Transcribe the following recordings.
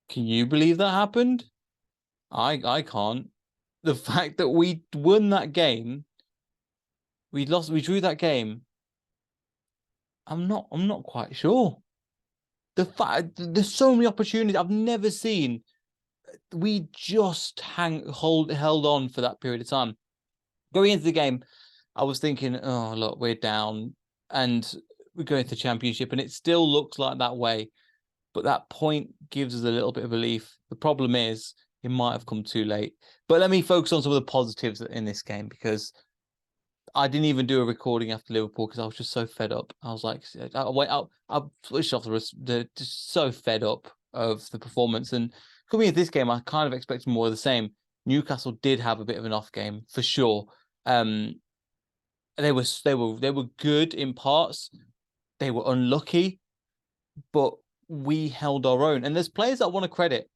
Can you believe that happened? I can't. The fact that we won that game, we drew that game. I'm not quite sure. The fact there's so many opportunities I've never seen. We just held on for that period of time. Going into the game, I was thinking, oh look, we're down and we're going to the championship, and it still looks like that way. But that point gives us a little bit of relief. The problem is it might have come too late. But let me focus on some of the positives in this game, because I didn't even do a recording after Liverpool because I was just so fed up. I was like, I'll switch off just so fed up of the performance. And coming into this game, I kind of expected more of the same. Newcastle did have a bit of an off game for sure. Um, they were good in parts. They were unlucky, but we held our own. And there's players that I want to credit.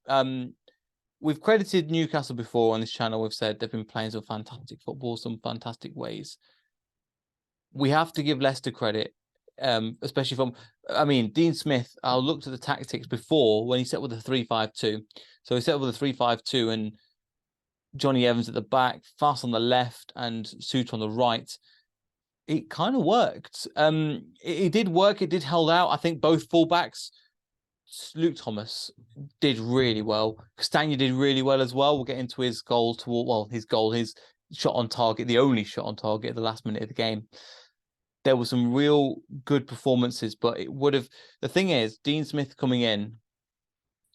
We've credited Newcastle before on this channel. We've said they've been playing some fantastic football, some fantastic ways. We have to give Leicester credit, especially from, I mean, Dean Smith. I looked at the tactics before when he set with a 3-5-2. So he set with a 3-5-2 and Johnny Evans at the back, Fast on the left, and Suit on the right. It kind of worked. It did work. It did hold out. I think both fullbacks, Luke Thomas did really well. Castagna did really well as well. We'll get into his goal his shot on target, the only shot on target at the last minute of the game. There were some real good performances, but the thing is, Dean Smith coming in,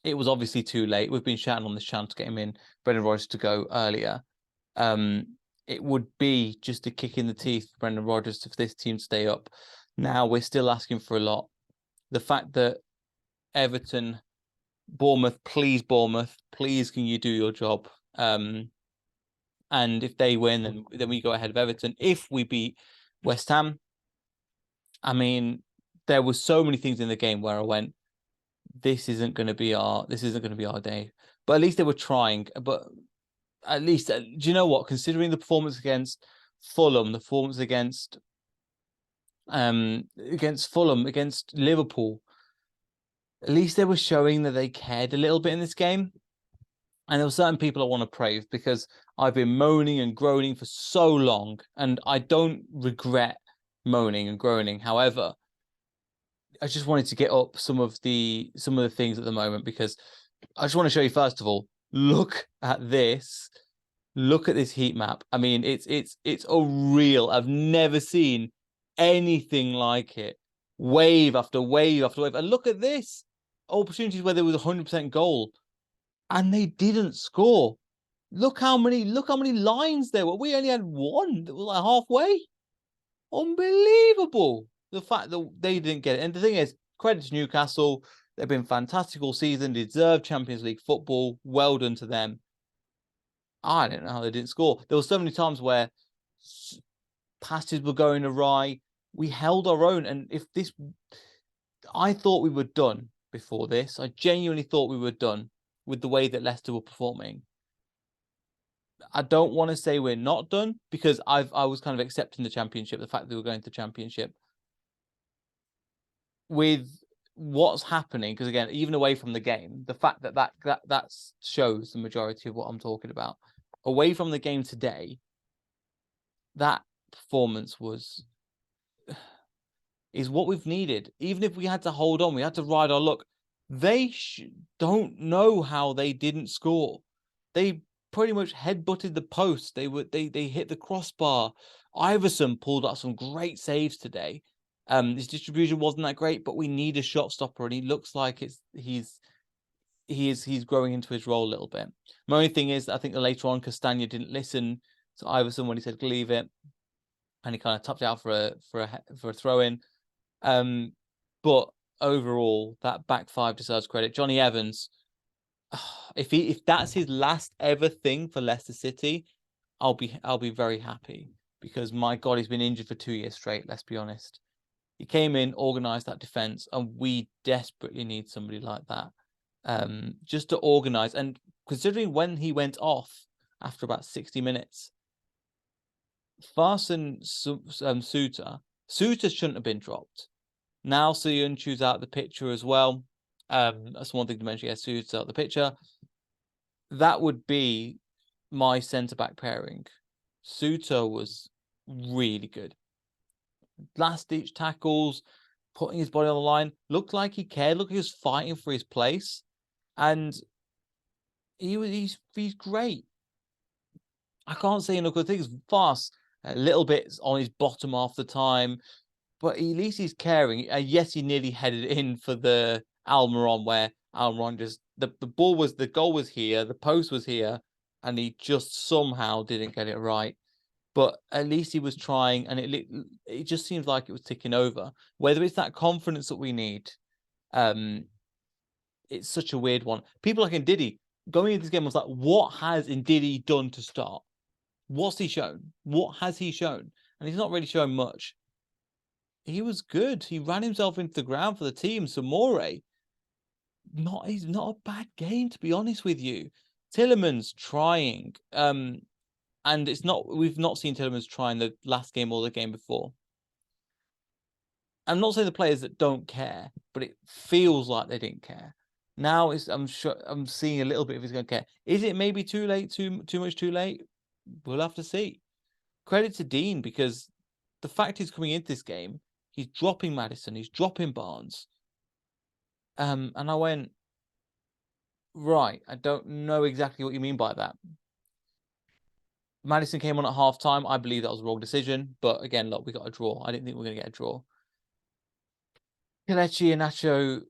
it was obviously too late. We've been shouting on this channel to get him in, Brendan Rodgers to go earlier. It would be just a kick in the teeth for Brendan Rodgers for this team to stay up. Now we're still asking for a lot. The fact that Everton, Bournemouth, please, can you do your job? And if they win, then we go ahead of Everton. If we beat West Ham, I mean, there were so many things in the game where I went, this isn't going to be our day. But at least they were trying. But at least, do you know what? Considering the performance against Fulham, the performance against Fulham, against Liverpool, at least they were showing that they cared a little bit in this game. And there were certain people I want to praise, because I've been moaning and groaning for so long, and I don't regret moaning and groaning. However, I just wanted to get up some of the things at the moment, because I just want to show you, first of all, look at this. Look at this heat map. I mean, it's unreal. I've never seen anything like it. Wave after wave after wave. And look at this. Opportunities where there was 100% goal, and they didn't score. Look how many lines there were. We only had one that was like halfway. Unbelievable. The fact that they didn't get it. And the thing is, credit to Newcastle. They've been fantastic all season. They deserve Champions League football. Well done to them. I don't know how they didn't score. There were so many times where passes were going awry. We held our own. And I thought we were done before this. I genuinely thought we were done with the way that Leicester were performing. I don't want to say we're not done, because I was kind of accepting the championship, the fact that we were going to the championship. With what's happening, because again, even away from the game, the fact that shows the majority of what I'm talking about. Away from the game today, that performance is what we've needed. Even if we had to hold on, we had to ride our luck. They don't know how they didn't score. They pretty much headbutted the post. They hit the crossbar. Iverson pulled out some great saves today. His distribution wasn't that great, but we need a shot stopper, and he looks like he's growing into his role a little bit. My only thing is, I think that later on Castagna didn't listen to Iverson when he said leave it, and he kind of tapped out for a throw in. But overall, that back five deserves credit. Johnny Evans, if that's his last ever thing for Leicester City, I'll be very happy, because my God, he's been injured for 2 years straight. Let's be honest. He came in, organised that defence, and we desperately need somebody like that, just to organise. And considering when he went off after about 60 minutes, Farson, Suter shouldn't have been dropped. Now Soyuncu's out of the picture as well. That's one thing to mention. Yes, Suter's out the picture. That would be my centre-back pairing. Suter was really good. Last-ditch tackles, putting his body on the line. Looked like he cared. Looked like he was fighting for his place. And he's great. I can't say enough good things. Fast, a little bit on his bottom half the time, but at least he's caring. Yes, he nearly headed in for the Almiron, where Almiron just the goal was here, the post was here, and he just somehow didn't get it right. But at least he was trying, and it just seems like it was ticking over. Whether it's that confidence that we need, it's such a weird one. People like Ndidi going into this game was like, what has Ndidi done to start? What's he shown? What has he shown? And he's not really shown much. He was good. He ran himself into the ground for the team. Samore, he's not a bad game, to be honest with you. Tillemans trying. And we've not seen Tillemans try in the last game or the game before. I'm not saying the players that don't care, but it feels like they didn't care. Now I'm seeing a little bit if he's going to care. Is it maybe too late? Too much too late? We'll have to see. Credit to Dean, because the fact he's coming into this game, he's dropping Maddison, he's dropping Barnes. And I went, right, I don't know exactly what you mean by that. Maddison came on at half-time. I believe that was a wrong decision. But again, look, we got a draw. I didn't think we were going to get a draw. Kelechi and Nacho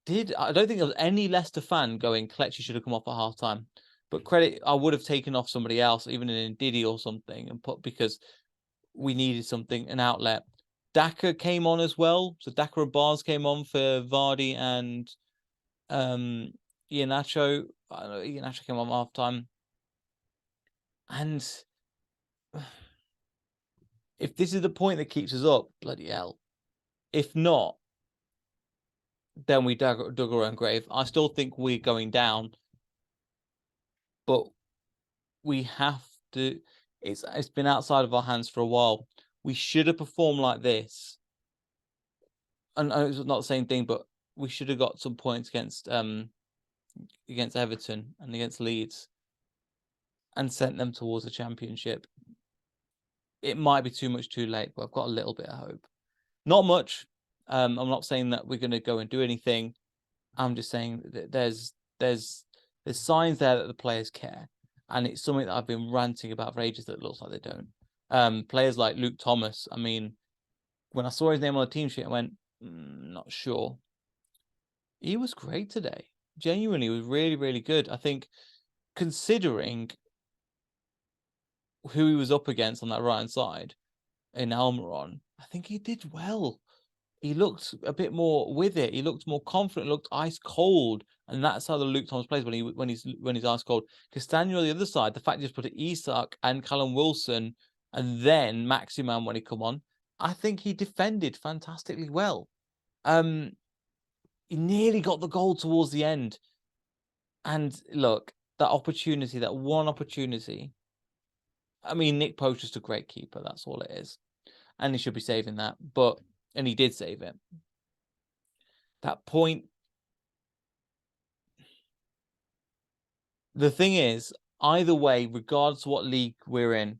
I don't think there was any Leicester fan going, Kelechi should have come off at half-time. But credit, I would have taken off somebody else, even an Ndidi or something, and put, because we needed something, an outlet. Daka came on as well. So Daka and Barnes came on for Vardy and Iheanacho. I don't know, Iheanacho came on half time. And if this is the point that keeps us up, bloody hell. If not, then we dug our own grave. I still think we're going down, but we have to. It's been outside of our hands for a while. We should have performed like this. And it's not the same thing, but we should have got some points against Everton and against Leeds and sent them towards the Championship. It might be too much too late, but I've got a little bit of hope. Not much. I'm not saying that we're going to go and do anything. I'm just saying that there's signs there that the players care, and it's something that I've been ranting about for ages that it looks like they don't. Players like Luke Thomas. I mean, when I saw his name on the team sheet, I went, not sure. He was great today. Genuinely, he was really, really good. I think, considering who he was up against on that right-hand side in Almiron, I think he did well. He looked a bit more with it. He looked more confident, looked ice cold. And that's how the Luke Thomas plays when he's ice cold. Castagno on the other side, the fact he just put Isak and Callum Wilson and then Maximan when he come on, I think he defended fantastically well. He nearly got the goal towards the end. And look, that one opportunity. I mean, Nick Pope's just a great keeper. That's all it is. And he should be saving that. And he did save it. That point. The thing is, either way, regardless of what league we're in,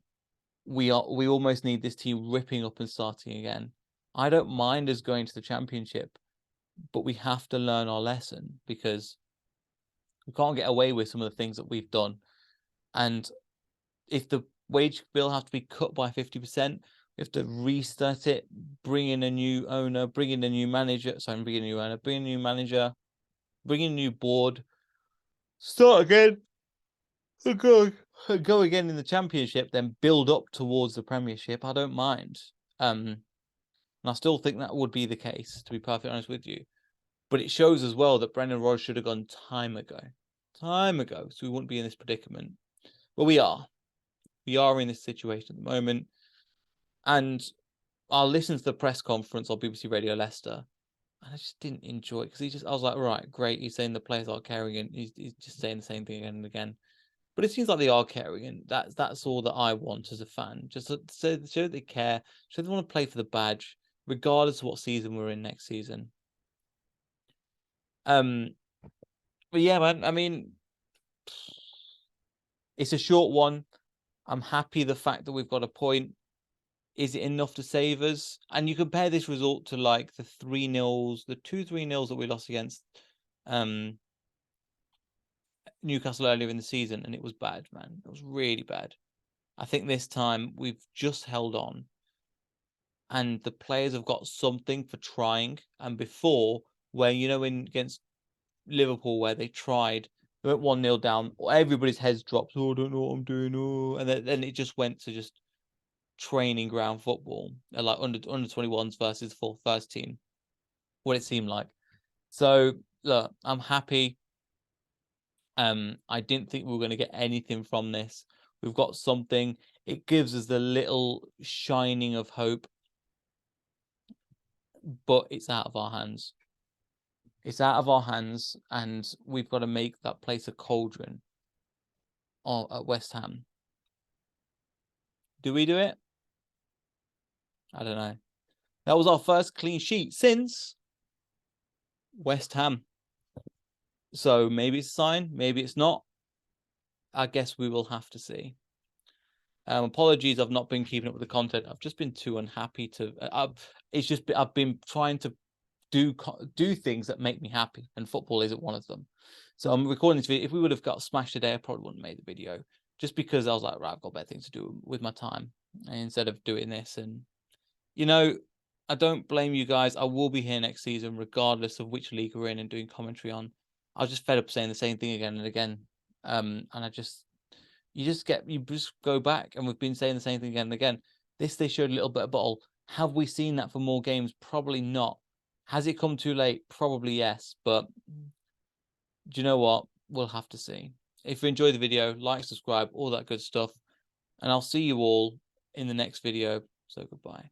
we almost need this team ripping up and starting again. I don't mind us going to the Championship, but we have to learn our lesson, because we can't get away with some of the things that we've done. And if the wage bill has to be cut by 50%, we have to restart it, bring in a new owner, bring in a new manager. Sorry, bring in a new owner, bring in a new manager, bring in a new board, start again, go again in the Championship, then build up towards the Premiership. I don't mind. And I still think that would be the case, to be perfectly honest with you. But it shows as well that Brendan Rodgers should have gone time ago, so we wouldn't be in this predicament. But we are. We are in this situation at the moment. And I'll listen to the press conference on BBC Radio Leicester, and I just didn't enjoy it, because I was like, right, great, he's saying the players are caring, and he's just saying the same thing again and again. But it seems like they are caring, and that's all that I want as a fan. Just to show they care, show they want to play for the badge, regardless of what season we're in next season. But yeah, man, I mean, it's a short one. I'm happy the fact that we've got a point. Is it enough to save us? And you compare this result to like the 3-0s, the 2-3-0s that we lost against Newcastle earlier in the season, and it was bad, man. It was really bad. I think this time we've just held on, and the players have got something for trying. And before, where in against Liverpool, where they tried, they went 1-0 down, everybody's heads dropped. Oh, I don't know what I'm doing. Oh, and then it just went to just training ground football, like under 21s versus full first team, what it seemed like. So look, I'm happy. I didn't think we were going to get anything from this. We've got something. It gives us the little shining of hope, but it's out of our hands. It's out of our hands, and we've got to make that place a cauldron at West Ham. Do we do it? I don't know. That was our first clean sheet since West Ham. So maybe it's a sign, maybe it's not. I guess we will have to see. Apologies, I've not been keeping up with the content. I've just been too unhappy to. I've been trying to do things that make me happy, and football isn't one of them. So I'm recording this video. If we would have got smashed today, I probably wouldn't have made the video, just because I was like, right, I've got better things to do with my time instead of doing this. And I don't blame you guys. I will be here next season, regardless of which league we're in, and doing commentary on. I was just fed up saying the same thing again and again. And you just go back, and we've been saying the same thing again and again. They showed a little bit of bottle. Have we seen that for more games? Probably not. Has it come too late? Probably yes. But do you know what? We'll have to see. If you enjoyed the video, like, subscribe, all that good stuff. And I'll see you all in the next video. So goodbye.